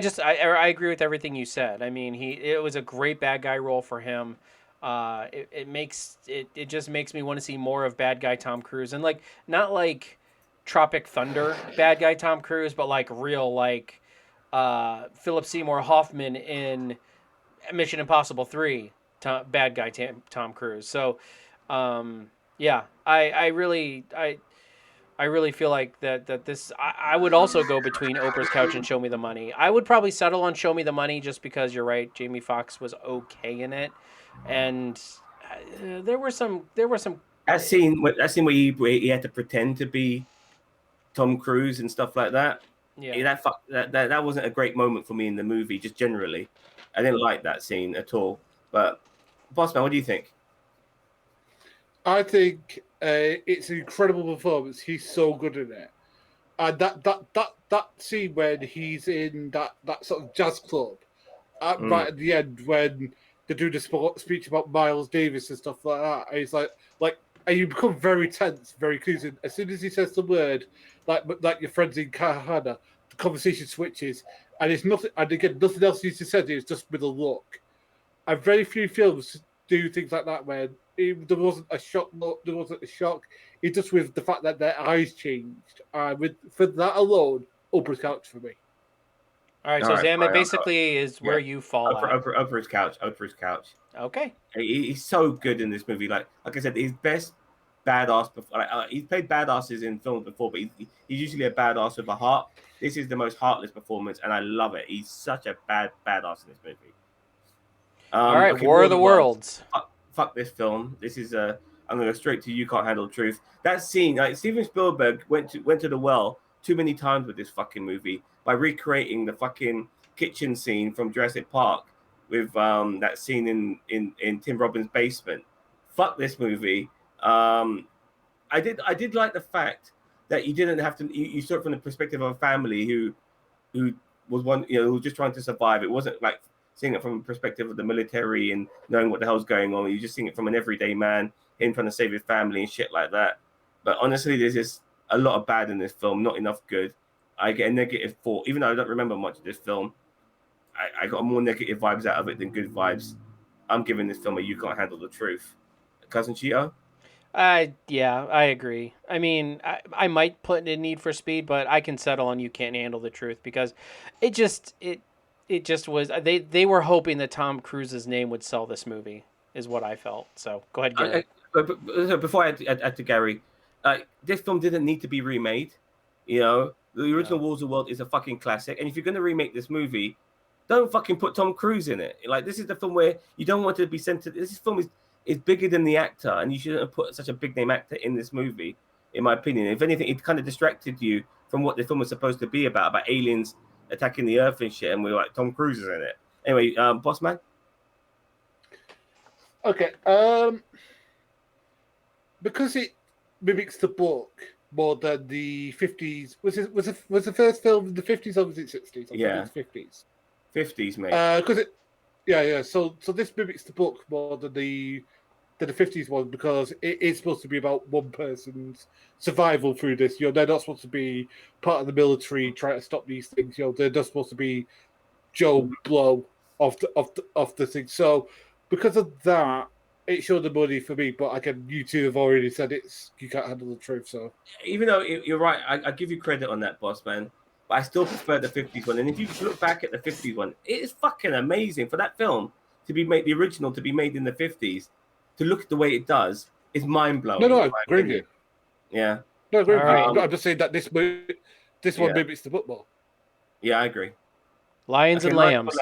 agree with everything you said. I mean, it was a great bad guy role for him. It just makes me want to see more of bad guy Tom Cruise, and like not like Tropic Thunder bad guy Tom Cruise, but like real like Philip Seymour Hoffman in Mission Impossible 3 bad guy Tom Cruise. So yeah, I really feel like that this I would also go between Oprah's Couch and Show Me the Money. I would probably settle on Show Me the Money just because you're right, Jamie Foxx was okay in it, and there were some. That scene where he had to pretend to be Tom Cruise and stuff like that. Yeah, that wasn't a great moment for me in the movie. Just generally, I didn't like that scene at all. But Bossman, what do you think? I think it's an incredible performance. He's so good in it. And that scene when he's in that sort of jazz club, right at the end when they do the speech about Miles Davis and stuff like that, and he's like, and you become very tense, very close. As soon as he says the word, like your friends in Kahana, the conversation switches, and it's nothing. And again, nothing else needs to be said. It's just with a look. And very few films do things like that where there wasn't a shock. There wasn't a shock. It's just with the fact that their eyes changed. For that alone, Oprah's Couch for me. All right, so Zam, it basically is where you fall out. Oprah's Couch. Okay. He's so good in this movie. Like I said, his best badass. He's played badasses in films before, but he's usually a badass with a heart. This is the most heartless performance, and I love it. He's such a badass in this movie. All right, okay, War of the Worlds. Fuck this film. This is I'm gonna go straight to You Can't Handle the Truth. That scene, like Steven Spielberg went to the well too many times with this fucking movie by recreating the fucking kitchen scene from Jurassic Park with that scene in Tim Robbins' basement. Fuck this movie. I did like the fact that you didn't have to. You saw it from the perspective of a family who was who was just trying to survive. It wasn't like seeing it from the perspective of the military and knowing what the hell's going on. You're just seeing it from an everyday man, him trying to save his family and shit like that. But honestly, there's just a lot of bad in this film, not enough good. I get a -4, even though I don't remember much of this film. I got more negative vibes out of it than good vibes. I'm giving this film a You Can't Handle the Truth. Cousin Cheeto? Yeah, I agree. I mean, I might put in Need for Speed, but I can settle on You Can't Handle the Truth because it just was. They were hoping that Tom Cruise's name would sell this movie, is what I felt. So go ahead, Gary. Before I add to Gary, this film didn't need to be remade. The original Wars of the World is a fucking classic, and if you're going to remake this movie, don't fucking put Tom Cruise in it. Like, this is the film where you don't want to be centered. This film is bigger than the actor, and you shouldn't have put such a big name actor in this movie, in my opinion. If anything, it kind of distracted you from what the film was supposed to be about aliens attacking the Earth and shit, and we're like, Tom Cruise is in it. Anyway, Boss Man? Okay. Because it mimics the book more than the 50s. Was the first film in the 50s or was it 60s? Yeah. 50s. 50s, mate. Because So this mimics the book more than the than the 50s one because it is supposed to be about one person's survival through this. They're not supposed to be part of the military trying to stop these things. They're just supposed to be Joe Blow of the thing. So because of that, it showed the money for me. But again, you two have already said you can't handle the truth. So even though you're right, I give you credit on that, boss man. But I still prefer the 50s one. And if you look back at the 50s one, it is fucking amazing for that film to be made, the original to be made in the 50s, to look at the way it does, is mind blowing. No, I agree with you. Yeah. No, I agree with you. Alright. I'm just saying that this one mimics the football. Yeah, I agree. Lions and Lambs.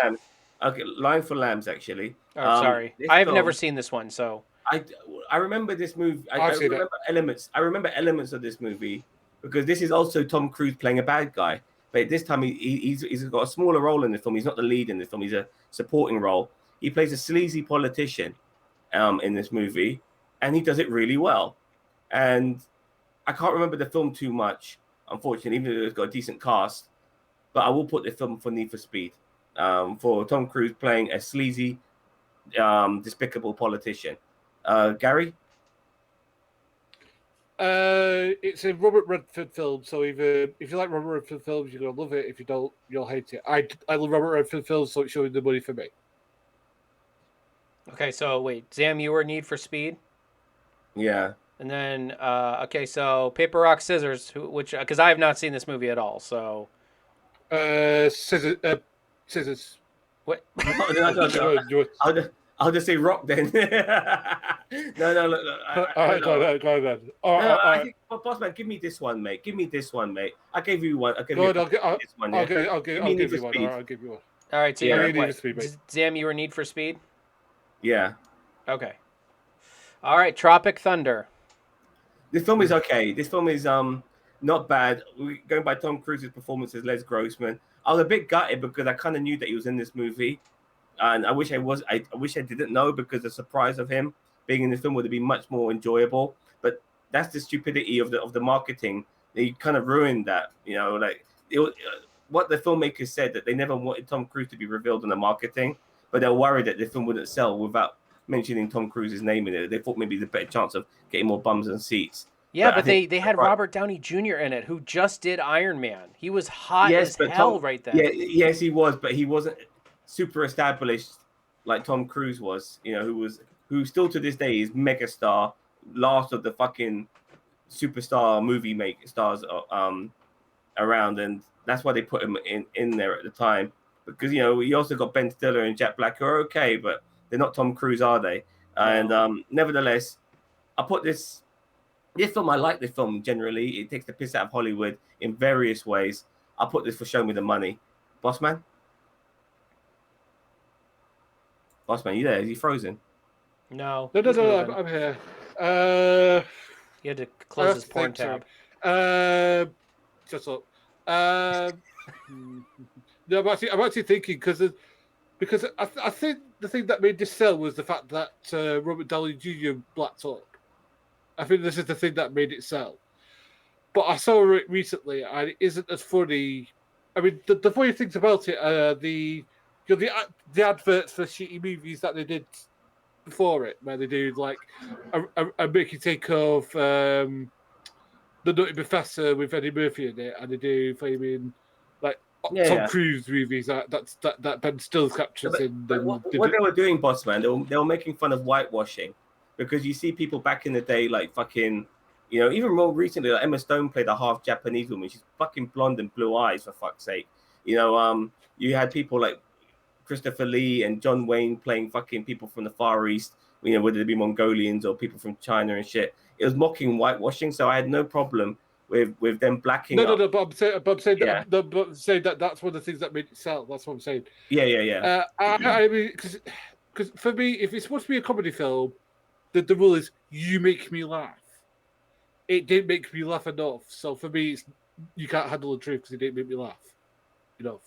Okay, Lion for Lambs, actually. Oh, sorry. I've never seen this one, so I remember this movie. I remember elements. I remember elements of this movie because this is also Tom Cruise playing a bad guy. But this time he's got a smaller role in the film. He's not the lead in the film. He's a supporting role. He plays a sleazy politician in this movie, and he does it really well. And I can't remember the film too much, unfortunately, even though it's got a decent cast. But I will put the film for Need for Speed, for Tom Cruise playing a sleazy, despicable politician. Gary? It's a Robert Redford film, so either if you like Robert Redford films, you're gonna love it. If you don't, you'll hate it. I love Robert Redford films, so it's showing the money for me. okay. So wait, Zam, you were Need for Speed, Yeah. and then okay. So Paper Rock Scissors, which because I have not seen this movie at all. So Scissors. what? No. I'll just say rock then. No, look. All right, go ahead. I think, boss man, give me this one, mate. Give me this one, mate. I gave you one. I'll give you one. All right, so Yeah, you're Need for Speed, mate. Zam, you were Need for Speed. Yeah. Okay. All right, Tropic Thunder. This film is okay. This film is not bad. Going by Tom Cruise's performance as Les Grossman, I was a bit gutted because I kind of knew that he was in this movie, and I wish I didn't know, because the surprise of him being in this film would have been much more enjoyable. But that's the stupidity of the marketing. They kind of ruined that. What the filmmakers said, that they never wanted Tom Cruise to be revealed in the marketing, but they're worried that the film wouldn't sell without mentioning Tom Cruise's name in it. They thought maybe there's a better chance of getting more bums and seats. Yeah, but they had Robert Downey Jr. in it, who just did Iron Man. He was hot as hell right then. Yeah, yes, he was, but he wasn't super established like Tom Cruise was. Who still to this day is megastar, last of the fucking superstar movie stars around, and that's why they put him in there at the time. Because we also got Ben Stiller and Jack Black, who are okay, but they're not Tom Cruise, are they? And nevertheless, I put this film. I like this film generally. It takes the piss out of Hollywood in various ways. I put this for Show Me the Money. Bossman, you there? Is he frozen? No. No, I'm here. You had to close his porn tab. Just up. No, I'm actually thinking because I think the thing that made this sell was the fact that Robert Downey Jr. blacked up. I think this is the thing that made it sell. But I saw it recently, and it isn't as funny. I mean, the funny things about it are the adverts for shitty movies that they did before it, where they do like a making take of The Nutty Professor with Eddie Murphy in it, and they do flaming like Tom Cruise movies that Ben Still captures in. What they were doing, Bossman, they were making fun of whitewashing, because you see people back in the day like fucking, even more recently, like Emma Stone played a half Japanese woman. She's fucking blonde and blue eyes, for fuck's sake. You had people like Christopher Lee and John Wayne playing fucking people from the Far East, whether they be Mongolians or people from China and shit. It was mocking whitewashing, so I had no problem with them blacking up. No, but I'm saying that that's one of the things that made it sell. That's what I'm saying. Yeah. I mean, because for me, if it's supposed to be a comedy film, the rule is you make me laugh. It didn't make me laugh enough, so for me, you can't handle the truth because it didn't make me laugh enough.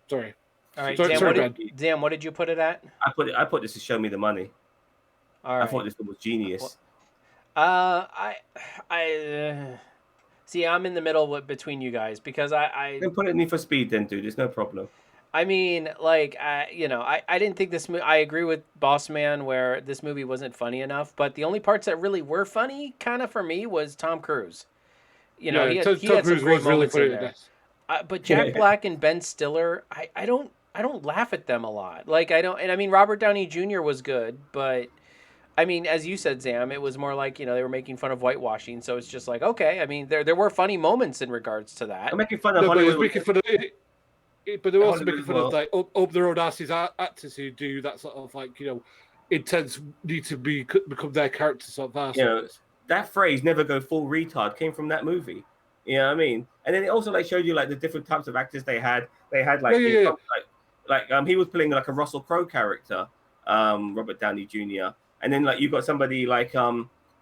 Sorry. All right, sorry, Dan, what did you put it at? I put this to Show Me the Money. All right. I thought this was genius. I see. I'm in the middle between you guys because I Then put it in Need for Speed, then, dude. There's no problem. I mean, like, I didn't think this movie. I agree with Boss Man where this movie wasn't funny enough, but the only parts that really were funny, kind of for me, was Tom Cruise. You know, Yeah, he Tom had some Cruise great was really moments funny in in there. this. But Jack Black and Ben Stiller, I don't laugh at them a lot. Like I don't, and I mean Robert Downey Jr. was good, but I mean, as you said, Zam, it was more like they were making fun of whitewashing. So it's just like okay. I mean, there were funny moments in regards to I'm that. making fun of No, but Hollywood. it's making fun of but they're also Hollywood making as fun well. of like up their own asses actors who do that sort of like intense need to become their character sort of You know, assholes. that phrase "never go full retard" came from that movie. You know what I mean? And then it also like showed you like the different types of actors they had. They had Yeah, like yeah, yeah. he was playing like a Russell Crowe character, Robert Downey Jr. And then like you got somebody like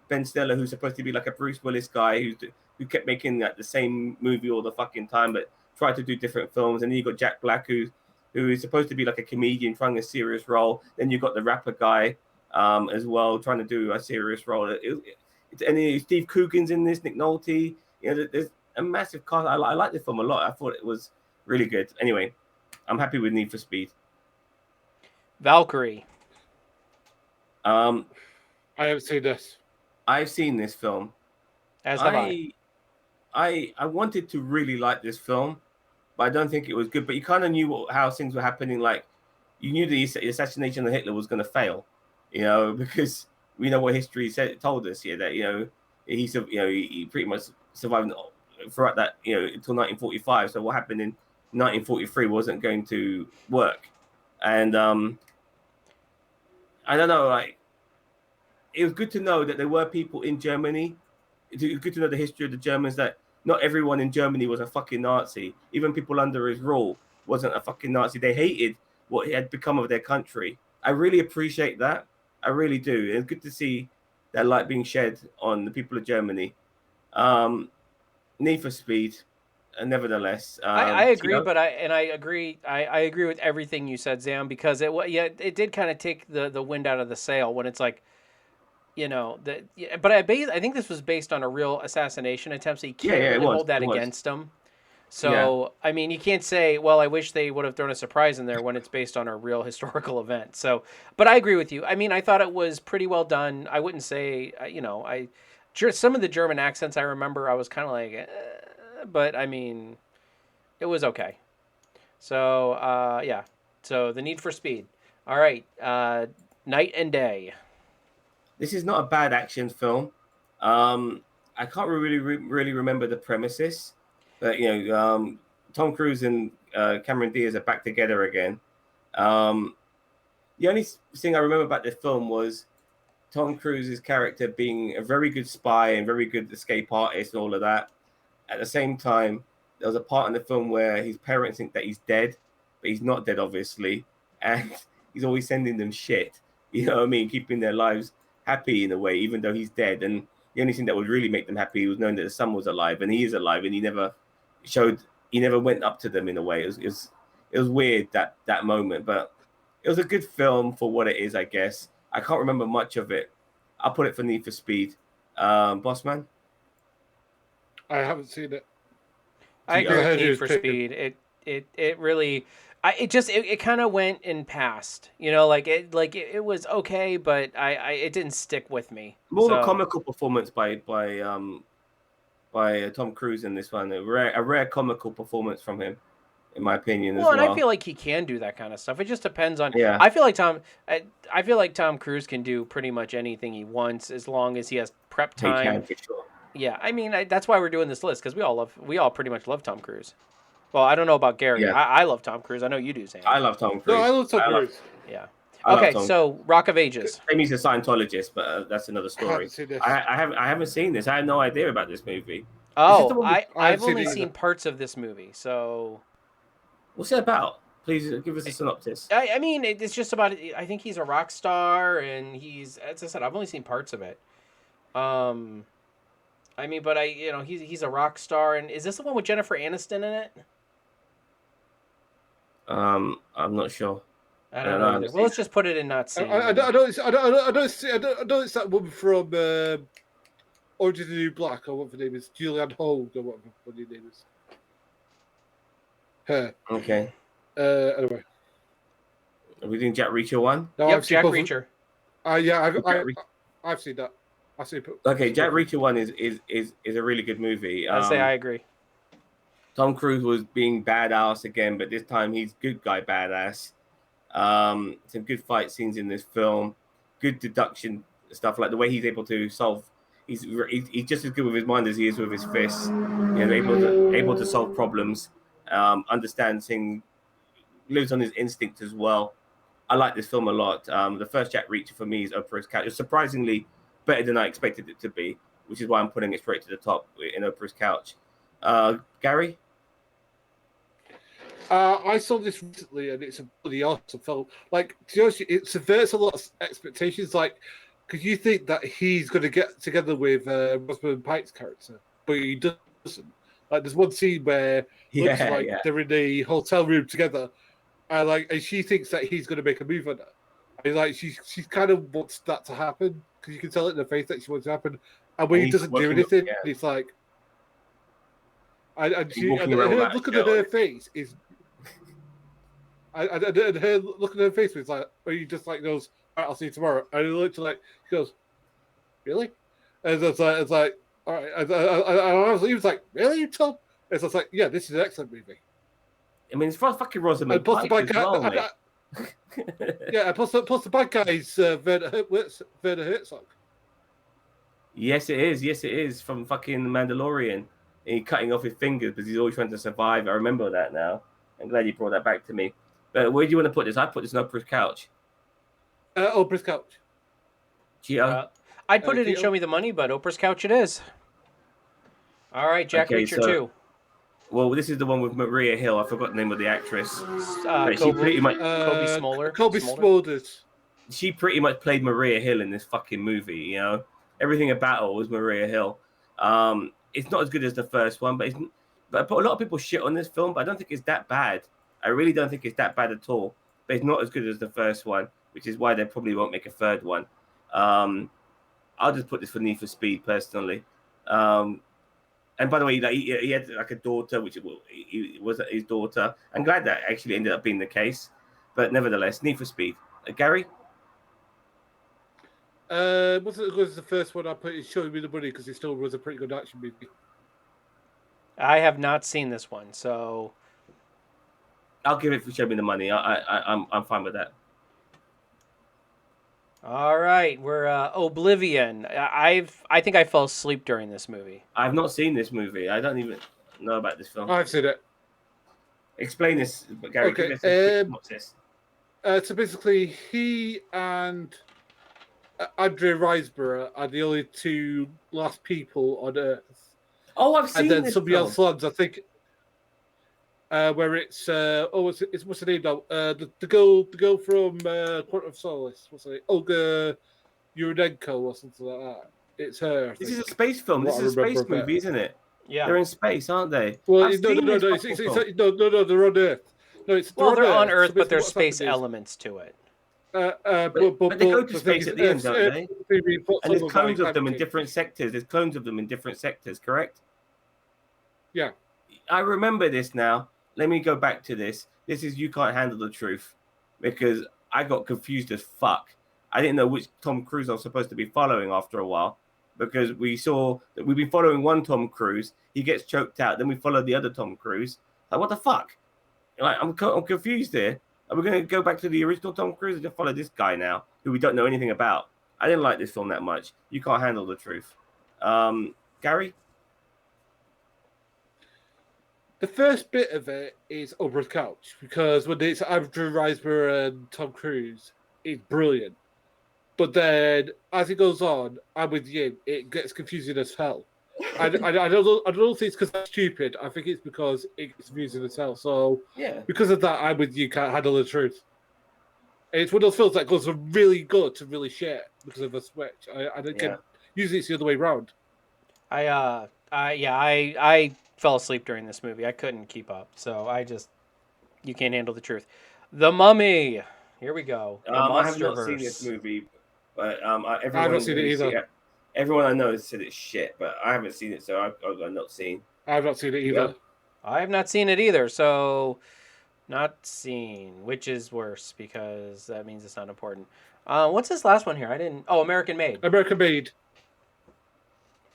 Ben Stiller who's supposed to be like a Bruce Willis guy who kept making like the same movie all the fucking time, but tried to do different films. And then you got Jack Black who is supposed to be like a comedian trying a serious role. Then you got the rapper guy as well trying to do a serious role. And then Steve Coogan's in this, Nick Nolte. You know, there's a massive cast. I like this film a lot. I thought it was really good. Anyway, I'm happy with Need for Speed. Valkyrie. Um, I haven't seen this. I've seen this film. As have I. I wanted to really like this film, but I don't think it was good. But you kind of knew how things were happening. Like you knew the assassination of Hitler was going to fail, because we know what history told us here that he pretty much survived throughout that until 1945. So what happened in 1943 wasn't going to work, and I don't know, like it was good to know that there were people in Germany. It's good to know the history of the Germans, that not everyone in Germany was a fucking Nazi. Even people under his rule wasn't a fucking Nazi. They hated what had become of their country. I really appreciate that. I really do. It's good to see that light being shed on the people of Germany. Need for Speed, nevertheless. I agree, but I agree. I agree with everything you said, Zam, because it did kind of take the wind out of the sail when it's like, but I think this was based on a real assassination attempt, so you can't really hold that against him. So I mean, you can't say, well, I wish they would have thrown a surprise in there when it's based on a real historical event. So, but I agree with you. I mean, I thought it was pretty well done. I wouldn't say, some of the German accents I remember, I was kind of like, but I mean, it was okay. So yeah. So the Need for Speed. All right, Night and Day. This is not a bad action film. I can't really remember the premises, but Tom Cruise and Cameron Diaz are back together again. The only thing I remember about this film was Tom Cruise's character being a very good spy and very good escape artist and all of that. At the same time, there was a part in the film where his parents think that he's dead, but he's not dead, obviously, and he's always sending them shit. You know what I mean? Keeping their lives happy in a way, even though he's dead. And the only thing that would really make them happy was knowing that the son was alive, and he is alive, and he never went up to them in a way. It was weird that moment, but it was a good film for what it is, I guess. I can't remember much of it. I'll put it for Need for Speed. Bossman? I haven't seen it. I agree with Need for Speed. It really, it kind of went and passed. It was okay, but it didn't stick with me. More of a comical performance by Tom Cruise in this one. A rare comical performance from him, in my opinion. Well, and I feel like he can do that kind of stuff. It just depends on. Yeah. I feel like Tom Cruise can do pretty much anything he wants as long as he has prep time. He can, for sure. Yeah, I mean that's why we're doing this list, because we all pretty much love Tom Cruise. Well, I don't know about Gary. Yeah. I love Tom Cruise. I know you do, Sam. I love Tom Cruise. No, I love Tom Cruise. Yeah. Okay, so Rock of Ages. Amy's a Scientologist, but that's another story. I haven't seen this. I had no idea about this movie. Oh, I've only seen parts of this movie. So, what's it about? Please give us a synopsis. I mean, it's just about. I think he's a rock star, and he's, as I said, I've only seen parts of it. I mean, but he's a rock star, and is this the one with Jennifer Aniston in it? I'm not sure. I don't know. Well, let's just put it in not seen. I don't see that woman from Orange is the New Black, or what her name is, Julianne Hogue, or whatever her name is. Her. Okay. Anyway, Are we doing Jack Reacher 1? no, Yep, I've seen Jack both. Reacher. Yeah, Jack Reacher. I've seen that. I've seen. Okay, Jack Reacher 1 is a really good movie. I say I agree. Tom Cruise was being badass again, but this time he's good guy badass. Some good fight scenes in this film, good deduction stuff, like the way he's able to solve. He's just as good with his mind as he is with his fists. You know, able to solve problems, understands things, lives on his instinct as well. I like this film a lot. The first Jack Reacher for me is Oprah's Couch. It's surprisingly better than I expected it to be, which is why I'm putting it straight to the top in Oprah's Couch. Gary? I saw this recently, and it's a bloody awesome film. Like, to be honest, it subverts a lot of expectations. Like, because you think that he's going to get together with Rosamund Pike's character, but he doesn't. Like, there's one scene where looks like they're in a hotel room together, and she thinks that he's going to make a move on her. And like, she kind of wants that to happen because you can tell it in her face that she wants it to happen. And when he doesn't do anything, it's like, and her looking at her face is. And her looking at her face was like, or he just like goes, all right, I'll see you tomorrow. And he looked like, he goes, really? And it's like, all right. And he was like, really, Tom? And so it's like, yeah, this is an excellent movie. I mean, it's for fucking Rosamund Pike as well, mate. Yeah, plus the bad guy is Werner Herzog. Yes, it is. Yes, it is from fucking Mandalorian. And he's cutting off his fingers because he's always trying to survive. I remember that now. I'm glad you brought that back to me. But where do you want to put this? I put this on Oprah's Couch. Oprah's Couch. Gio? I'd put it in Show Me the Money, but Oprah's Couch it is. All right, Jack Reacher 2. Well, this is the one with Maria Hill. I forgot the name of the actress. She pretty much Kobe Smulders. Kobe Smulders. She pretty much played Maria Hill in this fucking movie. You know, everything about her was Maria Hill. It's not as good as the first one, but a lot of people shit on this film. But I don't think it's that bad. I really don't think it's that bad at all. But it's not as good as the first one, which is why they probably won't make a third one. I'll just put this for Need for Speed personally. And by the way, like, he had like a daughter, which was his daughter. I'm glad that actually ended up being the case. But nevertheless, Need for Speed. Gary? Wasn't as good as the first one I put in Show Me the Money because it still was a pretty good action movie. I have not seen this one, so I'll give it for Show Me the Money. I'm fine with that. All right, we're Oblivion. I think I fell asleep during this movie. I've not seen this movie. I don't even know about this film. I've seen it. Explain this, Gary. Okay. Give us a quick synopsis. So basically, he and Andrea Riseborough are the only two last people on Earth. Oh, I've seen and then this somebody film. else lands, I think. Where it's what's her name now? The girl from Quantum of Solace. What's her name? Olga Uranenko or something like that. It's her. This is a space film. This is a space movie, isn't it? Yeah, they're in space, aren't they? Well, no, they're on Earth. No, they're on Earth, but there's space elements to it. But they go to space at the end, don't they? And there's clones of them in different sectors. There's clones of them in different sectors, correct? Yeah. I remember this now. Let me go back to this. This is You Can't Handle the Truth, because I got confused as fuck. I didn't know which Tom Cruise I was supposed to be following after a while, because we saw that we've been following one Tom Cruise. He gets choked out. Then we follow the other Tom Cruise. Like, what the fuck? Like, I'm confused here. Are we going to go back to the original Tom Cruise and just follow this guy now, who we don't know anything about? I didn't like this film that much. You Can't Handle the Truth. Gary? The first bit of it is Oprah's Couch, because when it's Andrew Riseborough and Tom Cruise, it's brilliant. But then, as it goes on, I'm with you, it gets confusing as hell. I don't think it's because I'm stupid. I think it's because it gets confusing as hell. So, Yeah. because of that, I'm with you, Can't Handle the Truth. It's one of those films that goes from really good to really shit because of a switch. Usually it's the other way around. I fell asleep during this movie. I couldn't keep up. So You Can't Handle the Truth. The Mummy. Here we go. I have not seen this movie, but I haven't seen it either. Everyone I know has said it's shit, but I haven't seen it, so I've not seen. I've not seen it either. I have not seen it either. So Not seen, which is worse because that means it's not important. What's this last one here? I didn't. Oh, American Made. American Made.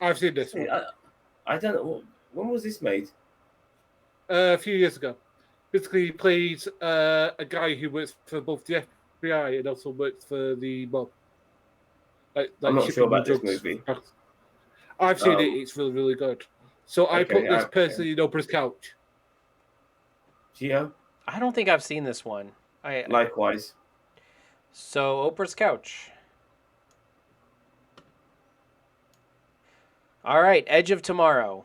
I've seen this one. I don't know. When was this made? A few years ago. Basically, he plays a guy who works for both the FBI and also works for the mob. I'm not sure shipping about this drugs. movie. I've seen it. It's really, really good. So I Okay, put this okay. personally in Oprah's couch. Gio, I don't think I've seen this one. likewise. So Oprah's Couch. All right, Edge of Tomorrow.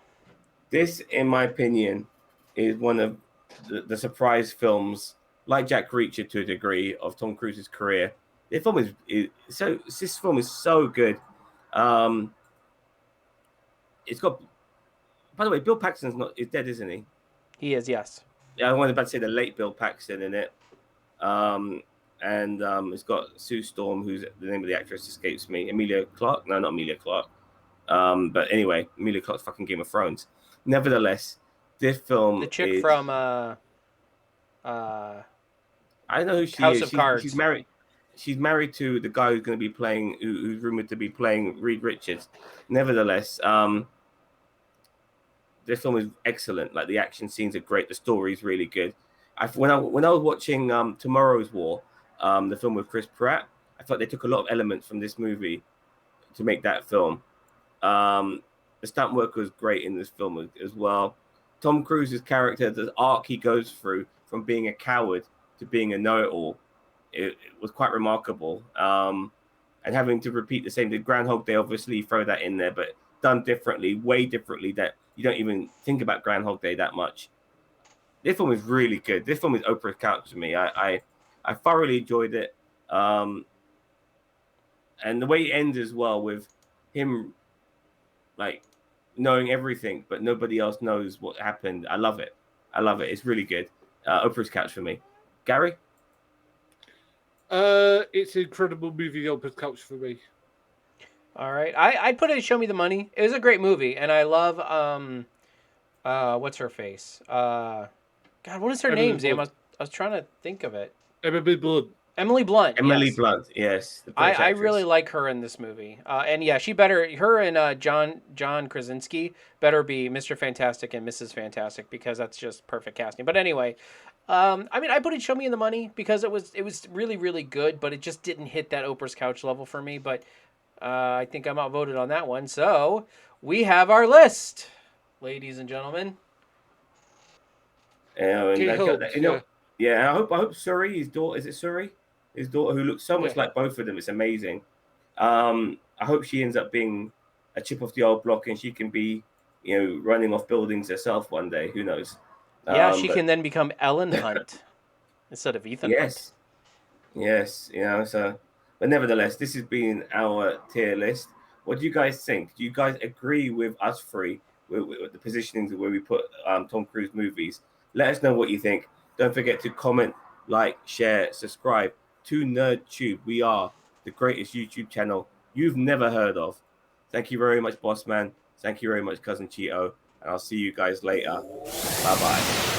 This, in my opinion, is one of the surprise films, like Jack Reacher to a degree, of Tom Cruise's career. This film is so good. It's got. By the way, Bill Paxton's dead, isn't he? He is, yes. Yeah, I wanted about to say the late Bill Paxton in it. It's got Sue Storm, who's the name of the actress escapes me. Emilia Clarke? No, not Emilia Clarke. But anyway, Emilia Clarke's fucking Game of Thrones. Nevertheless, this film The chick is, from I don't know who she House is. of Cards. She's married. She's married to the guy who's going to be playing, who's rumored to be playing Reed Richards. Nevertheless, this film is excellent. Like, the action scenes are great. The story is really good. When I was watching Tomorrow's War, the film with Chris Pratt, I thought they took a lot of elements from this movie to make that film. The stunt work was great in this film as well. Tom Cruise's character, the arc he goes through from being a coward to being a know-it-all, it was quite remarkable. And having to repeat the same, the Groundhog Day, obviously throw that in there, but done differently, way differently, that you don't even think about Groundhog Day that much. This film is really good. This film is Oprah's couch to me. I thoroughly enjoyed it. And the way it ends as well, with him like knowing everything, but nobody else knows what happened. I love it. It's really good. Oprah's couch for me. Gary? It's an incredible movie, Oprah's couch for me. All right, I'd put it in Show Me the Money. It was a great movie, and I love what's her face? God, what is her Emily name, Zam? I Blunt. was trying to think of it. Emily Blunt. Emily Blunt. Emily yes. Blunt, yes. The British I actress. really like her in this movie. And yeah, her and John Krasinski better be Mr. Fantastic and Mrs. Fantastic, because that's just perfect casting. But anyway, I mean, I put it Show Me the Money because it was really, really good, but it just didn't hit that Oprah's Couch level for me. But I think I'm outvoted on that one. So we have our list, ladies and gentlemen. Yeah, I hope Suri, his daughter, is it Suri? His daughter, who looks so much like both of them, it's amazing. I hope she ends up being a chip off the old block and she can be, running off buildings herself one day. Who knows? Yeah, she can then become Ellen Hunt instead of Ethan Hunt. Yes. So, but nevertheless, this has been our tier list. What do you guys think? Do you guys agree with us three with the positionings of where we put Tom Cruise movies? Let us know what you think. Don't forget to comment, like, share, subscribe to NerdTube. We are the greatest YouTube channel you've never heard of. Thank you very much, Boss Man. Thank you very much, Cousin Cheeto. And I'll see you guys later. Bye-bye.